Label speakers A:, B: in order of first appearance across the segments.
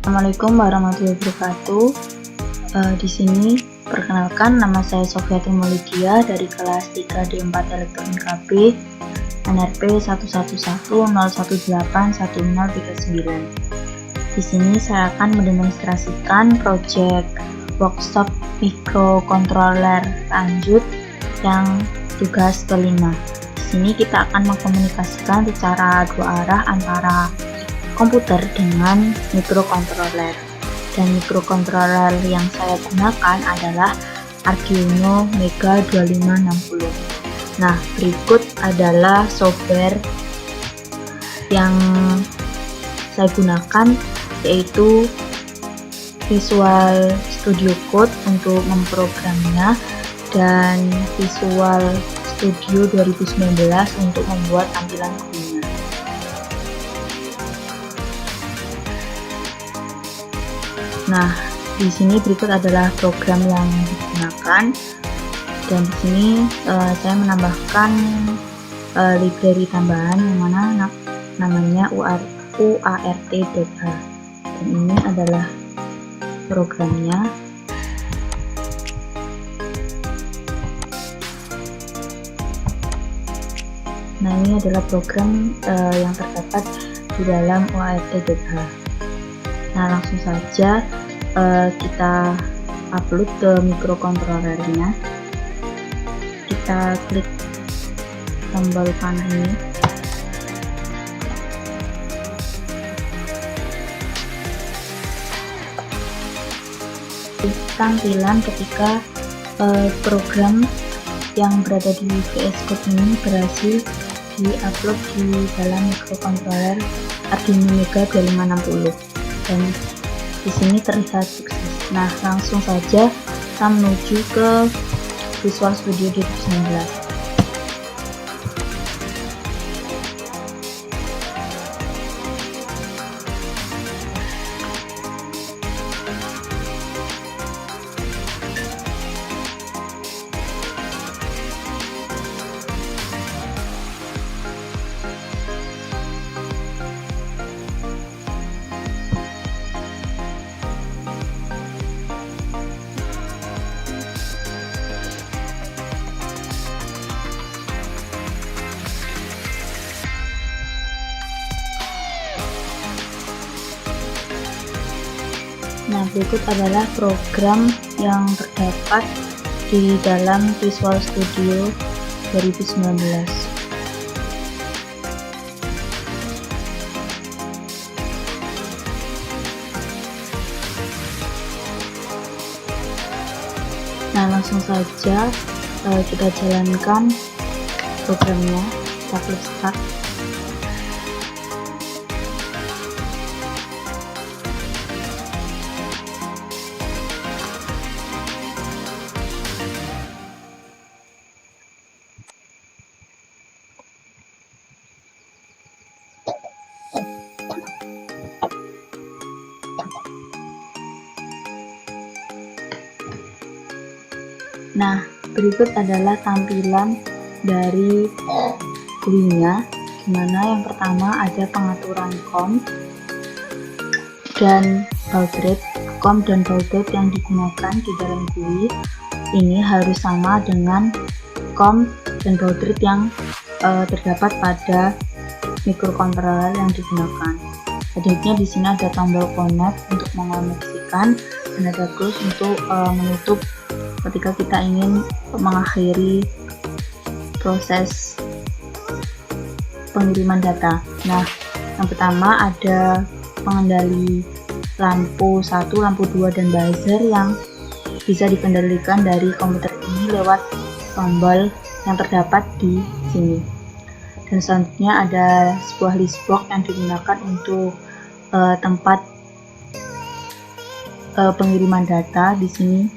A: Assalamualaikum warahmatullahi wabarakatuh. Di sini perkenalkan, nama saya Sofia Timolidia dari kelas 3D4 Elektronik KB NRP 11101181039. Di sini saya akan mendemonstrasikan project workshop microcontroller lanjut yang tugas kelima. Di sini kita akan mengkomunikasikan secara dua arah antara komputer dengan microcontroller, dan microcontroller yang saya gunakan adalah Arduino Mega 2560. Nah, berikut adalah software yang saya gunakan, yaitu Visual Studio Code untuk memprogramnya dan Visual Studio 2019 untuk membuat tampilan gurunya. Nah, di sini berikut adalah program yang digunakan, dan di sini saya menambahkan library tambahan yang mana namanya UART.h, dan ini adalah programnya. Nah, ini adalah program yang terdapat di dalam UART.h. Nah, langsung saja kita upload ke microcontrollernya. Kita klik tombol panah ini. Tampilan ketika program yang berada di VS Code ini berhasil di-upload di dalam microcontroller Arduino Mega 2560. Dan di sini terlihat sukses. Nah, langsung saja kita menuju ke Visual Studio 2019. Nah, berikut adalah program yang terdapat di dalam Visual Studio 2019. Nah, langsung saja kita jalankan programnya. Kita klik start. Nah, berikut adalah tampilan dari GUI-nya, dimana yang pertama ada pengaturan COM dan baud rate. COM dan baud rate yang digunakan di dalam GUI ini harus sama dengan COM dan baud rate yang terdapat pada microcontroller yang digunakan. Selanjutnya di sini ada tombol connect untuk mengoneksikan, dan ada close untuk menutup ketika kita ingin mengakhiri proses pengiriman data. Nah, yang pertama ada pengendali lampu 1, lampu 2, dan buzzer yang bisa dikendalikan dari komputer ini lewat tombol yang terdapat di sini. Dan selanjutnya ada sebuah list box yang digunakan untuk tempat pengiriman data. Di sini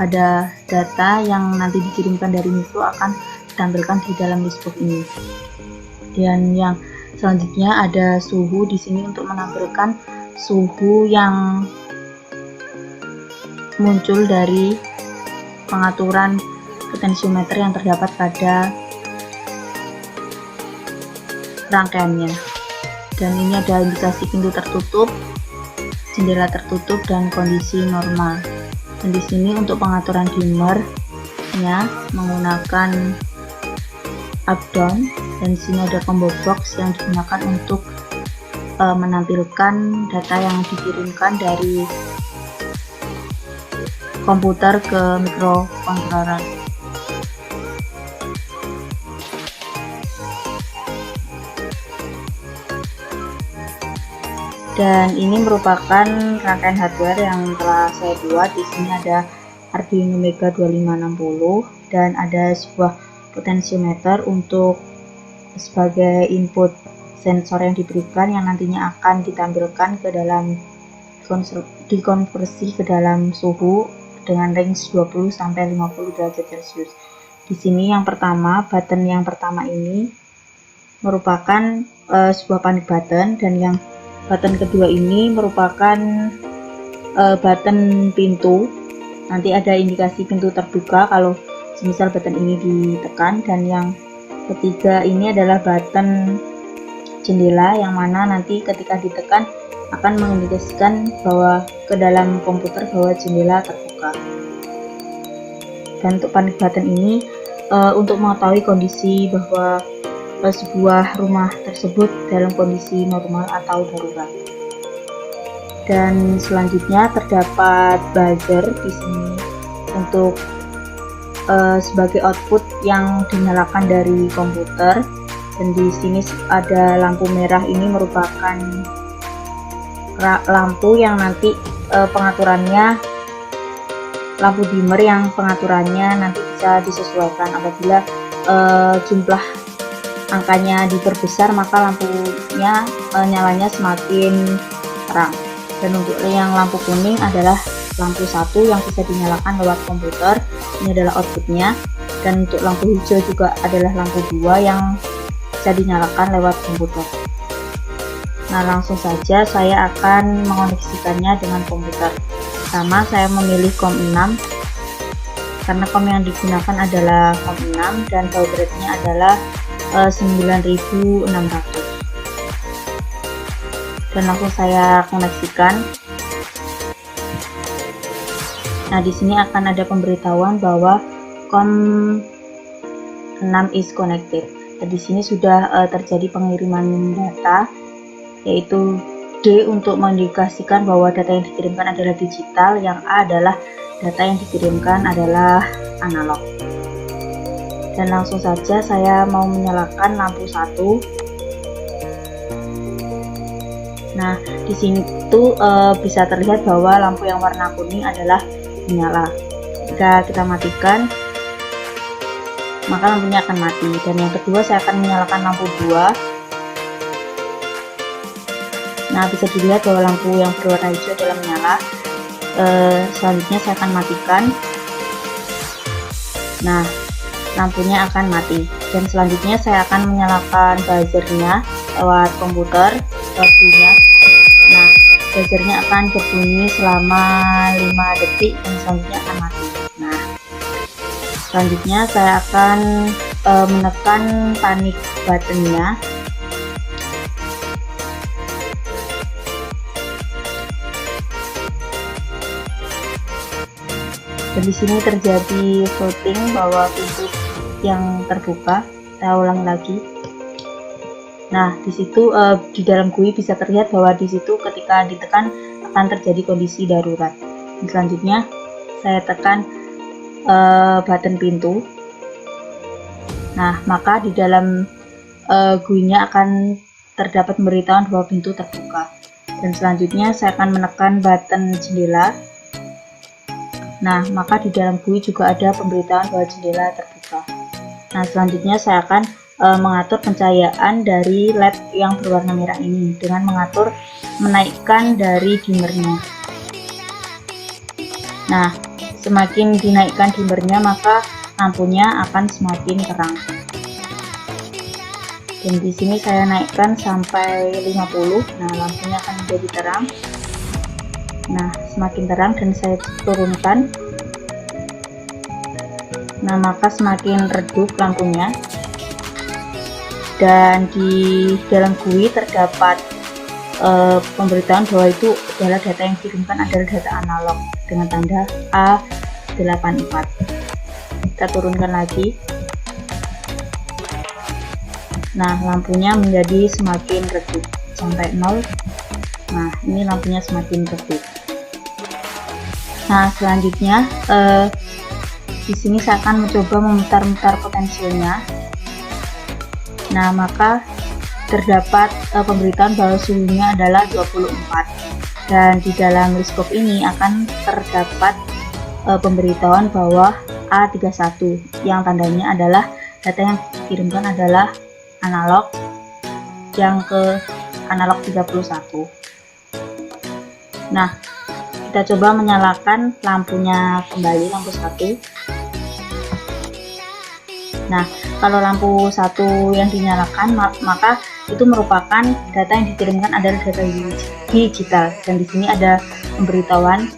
A: ada data yang nanti dikirimkan dari mikro akan ditampilkan di dalam list box ini. Dan yang selanjutnya ada suhu di sini untuk menampilkan suhu yang muncul dari pengaturan potensiometer yang terdapat pada rangkaiannya. Dan ini ada indikasi pintu tertutup jendela tertutup dan kondisi normal. Dan di sini untuk pengaturan dimmernya menggunakan up down, dan di sini ada combo box yang digunakan untuk menampilkan data yang dikirimkan dari komputer ke microcontroller. Dan ini merupakan rangkaian hardware yang telah saya buat. Di sini ada Arduino Mega 2560 dan ada sebuah potentiometer untuk sebagai input sensor yang diberikan, yang nantinya akan ditampilkan ke dalam dikonversi ke dalam suhu dengan range 20 sampai 50 derajat Celcius. Di sini yang pertama, button yang pertama ini merupakan sebuah panic button, dan yang button kedua ini merupakan button pintu. Nanti ada indikasi pintu terbuka kalau semisal button ini ditekan, dan yang ketiga ini adalah button jendela, yang mana nanti ketika ditekan akan mengindikasikan bahwa ke dalam komputer bahwa jendela terbuka. Dan untuk panic button ini untuk mengetahui kondisi bahwa sebuah rumah tersebut dalam kondisi normal atau darurat. Dan selanjutnya terdapat buzzer di sini untuk sebagai output yang dinyalakan dari komputer. Dan di sini ada lampu merah, ini merupakan lampu yang nanti pengaturannya, lampu dimmer yang pengaturannya nanti bisa disesuaikan. Apabila jumlah angkanya diperbesar, maka lampunya nyalanya semakin terang. Dan untuk yang lampu kuning adalah lampu satu yang bisa dinyalakan lewat komputer, ini adalah outputnya. Dan untuk lampu hijau juga adalah lampu 2 yang bisa dinyalakan lewat komputer. Nah, langsung saja saya akan mengoneksikannya dengan komputer. Pertama, saya memilih COM6 karena COM yang digunakan adalah COM6 dan baud rate-nya adalah 9600. Dan langsung saya koneksikan. Nah, di sini akan ada pemberitahuan bahwa COM6 is connected. Dan di sini sudah terjadi pengiriman data, yaitu D untuk mengindikasikan bahwa data yang dikirimkan adalah digital, yang A adalah data yang dikirimkan adalah analog. Dan langsung saja saya mau menyalakan lampu 1. Nah, di sini tuh bisa terlihat bahwa lampu yang warna kuning adalah menyala. Jika kita matikan, maka lampunya akan mati. Dan yang kedua, saya akan menyalakan lampu 2. Nah, bisa dilihat bahwa lampu yang berwarna hijau adalah menyala. Selanjutnya saya akan matikan. Nah, lampunya akan mati. Dan selanjutnya saya akan menyalakan buzzernya lewat komputer, bunyinya. Nah, buzzernya akan berbunyi selama 5 detik dan selanjutnya akan mati. Nah, selanjutnya saya akan menekan panic buttonnya. Dan di sini terjadi floating bahwa pintu yang terbuka. Kita ulang lagi. Nah, di situ di dalam GUI bisa terlihat bahwa di situ ketika ditekan akan terjadi kondisi darurat. Dan selanjutnya saya tekan button pintu. Nah, maka di dalam GUI-nya akan terdapat pemberitahuan bahwa pintu terbuka. Dan selanjutnya saya akan menekan button jendela. Nah, maka di dalam GUI juga ada pemberitahuan bahwa jendela terbuka. Nah, selanjutnya saya akan mengatur pencahayaan dari LED yang berwarna merah ini dengan mengatur menaikkan dari dimmernya. Nah, semakin dinaikkan dimmernya, maka lampunya akan semakin terang. Dan di sini saya naikkan sampai 50. Nah, lampunya akan menjadi terang. Nah, semakin terang, dan saya turunkan. Nah, maka semakin redup lampunya. Dan di dalam GUI terdapat pemberitahuan bahwa itu adalah data yang dikirimkan adalah data analog dengan tanda A84. Kita turunkan lagi. Nah, lampunya menjadi semakin redup sampai 0. Nah, ini lampunya semakin redup. Nah, selanjutnya di sini saya akan mencoba memutar-mutar potensialnya. Nah, maka terdapat pemberitahuan bahwa suhunya adalah 24, dan di dalam list ini akan terdapat pemberitahuan bahwa A31 yang tandanya adalah data yang dikirimkan adalah analog yang ke analog 31. Nah, kita coba menyalakan lampunya kembali, lampu 1. Nah, kalau lampu 1 yang dinyalakan, maka itu merupakan data yang dikirimkan adalah data digital, dan di sini ada pemberitahuan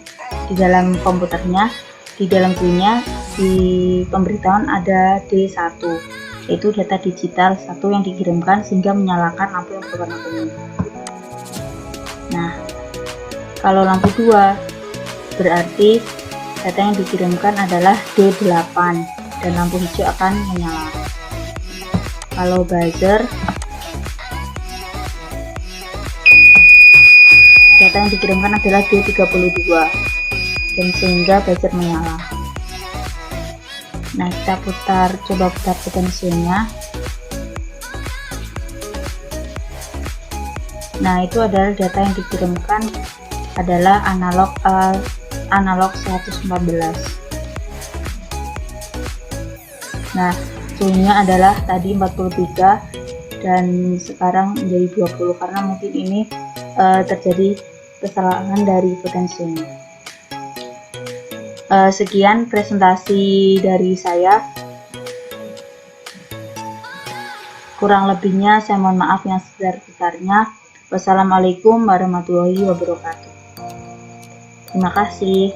A: di dalam komputernya, di dalam GUI-nya, di pemberitahuan ada D1, yaitu data digital 1 yang dikirimkan sehingga menyalakan lampu yang berwarna kuning. Nah, kalau lampu 2 berarti data yang dikirimkan adalah D8 dan lampu hijau akan menyala. Kalau buzzer, data yang dikirimkan adalah D32 dan sehingga buzzer menyala. Nah, kita coba putar potensinya. Nah, itu adalah data yang dikirimkan adalah analog 114. Nah, suhunya adalah tadi 43 dan sekarang menjadi 20 karena mungkin ini terjadi kesalahan dari potensinya. Sekian presentasi dari saya. Kurang lebihnya saya mohon maaf yang sebesar-besarnya. Wassalamualaikum warahmatullahi wabarakatuh. Terima kasih.